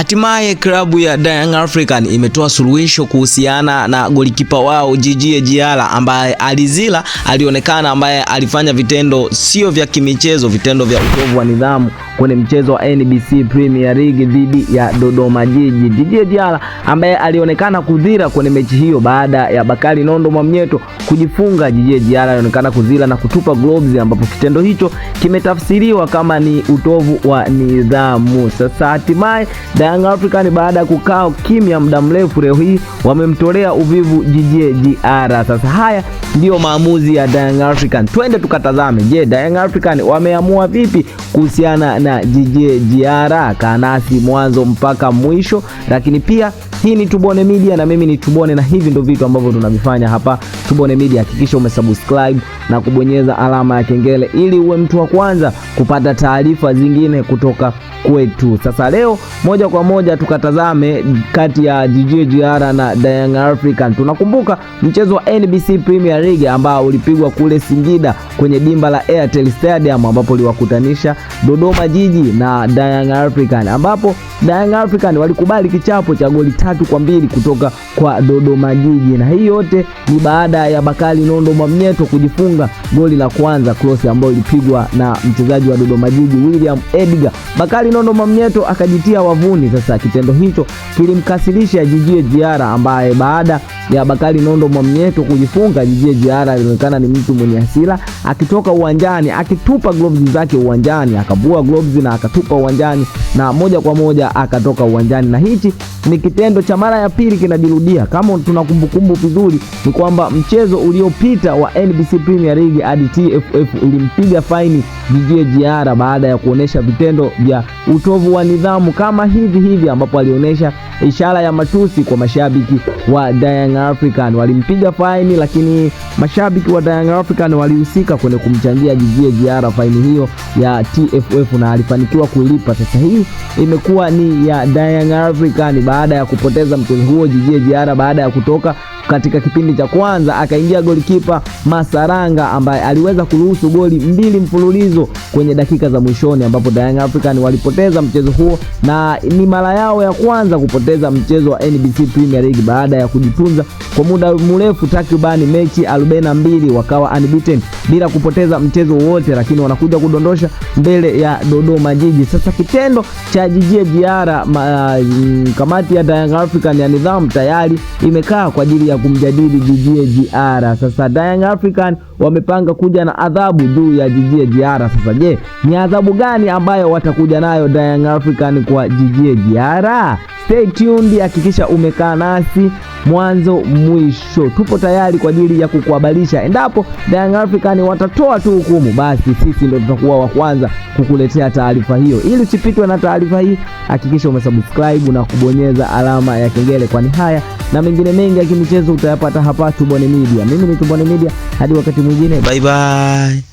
Hatimaye klabu ya Young African imetoa suluhisho kuhusiana na golikipa wao Djigui Diarra ambaye alionekana ambaye alifanya vitendo sio vya kimichezo, vitendo vya utovu wa nidhamu kwenye mchezo wa NBC Premier League dhidi ya Dodoma Jiji. Djigui Diarra ambaye alionekana kudhira kwenye mechi hiyo baada ya Bakari Nondo Mwamnyeto kujifunga. Djigui Diarra alionekana kudhira na kutupa gloves, ambapo kitendo hicho kimetafsiriwa kama ni utovu wa nidhamu. Sasa hatimaye Young African baada ya kukaa kimya muda mrefu, leo hii wamemtolea uvivu Djigui Diarra. Sasa haya ndio maamuzi ya Young African. Twende tukatazame, je, Young African wameamua vipi kuhusiana na Djigui Diarra? Kanasi mwanzo mpaka mwisho. Lakini pia hii ni Tubone Media na mimi ni Tubone, na hivi ndio vitu ambavyo tunavifanya hapa Tubone Media. Hakikisha umesubscribe na kubonyeza alama ya kengele ili uwe mtu wa kwanza kupata taarifa zingine kutoka kwetu. Sasa leo moja kwa moja tukatazame kati ya Djigui Diarra na Young African. Tunakumbuka mchezo wa NBC Premier League ambao ulipigwa kule Singida kwenye dimba la Airtel Stadium, ambapo liwakutanisha Dodoma Jiji na Young African, ambapo Young African walikubali kichapo cha goli 3-2 kutoka kwa Dodoma Jiji, na hii yote ni baada ya Bakari Nondo Mwamnyeto kujifunga goli la kwanza, cross ambayo ilipigwa na mchezaji wa Dodoma Jiji William Edgar. Bakari Nondo Mwamnyeto akajitia wavuni. Sasa kitendo hicho kilimkasirisha Djigui Diarra, ambaye baada ya Bakari Nondo Mwamnyeto kujifunga, Djigui Diarra alionekana ni mtu mwenye hasira, akitoka uwanjani akitupa gloves zake uwanjani, akabua gloves na akatupa uwanjani, na moja kwa moja akatoka uwanjani. Na hichi ni kitendo cha mara ya pili kinajirudia. Kama tunakumbukumbu vizuri, ni kwamba mchezo uliopita wa NBC Premier League hadi TFF ilimpiga faini Djigui Diarra baada ya kuonesha vitendo vya utovu wa nidhamu kama hivi, ambapo alionyesha ishara ya matusi kwa mashabiki wa Young African. Walimpiga faini, lakini mashabiki wa Young African walihusika kwenye kumchangia Djigui Diarra faini hiyo ya TFF na alifanikiwa kulipa. Sasa hii imekuwa ni ya Young African baada ya kupoteza mchezo huo. Djigui Diarra baada ya kutoka katika kipindi cha kwanza akaingia golikipa Masaranga ambaye aliweza kuruhusu goli 2 mfululizo kwenye dakika za mwishoni, ambapo Young African walipoteza mchezo huo, na ni mara yao ya kwanza kupoteza mchezo wa NBC Premier League baada ya kujitunza kwa muda mrefu, takribani mechi 42 wakawa unbeaten bila kupoteza mchezo wote, lakini wanakuja kudondosha mbele ya Dodoma Jiji. Sasa kitendo cha Djigui Diarra, kamati ya Young African ya nidhamu tayari imekaa kwa ajili ya kumjadili Djigui Diarra. Sasa Young African wamepanga kuja na adhabu juu ya Djigui Diarra. Sasa je, ni adhabu gani ambayo watakuja nayo Young African kwa Djigui Diarra? Stay tuned, hakikisha umekaa nasi mwanzo mwisho. Tupo tayari kwa ajili ya kukuhabarisha. Endapo Young African watatoa tu hukumu, basi sisi ndio tutakuwa wa kwanza kukuletea taarifa hiyo. Ili usipitwe na taarifa hii, hakikisha umesubscribe na kubonyeza alama ya kengele, kwani haya na mengine mengi ya kimichezo utayapata hapa Tubone Media. Mimi ni Tubone Media, hadi wakati mwingine, bye bye.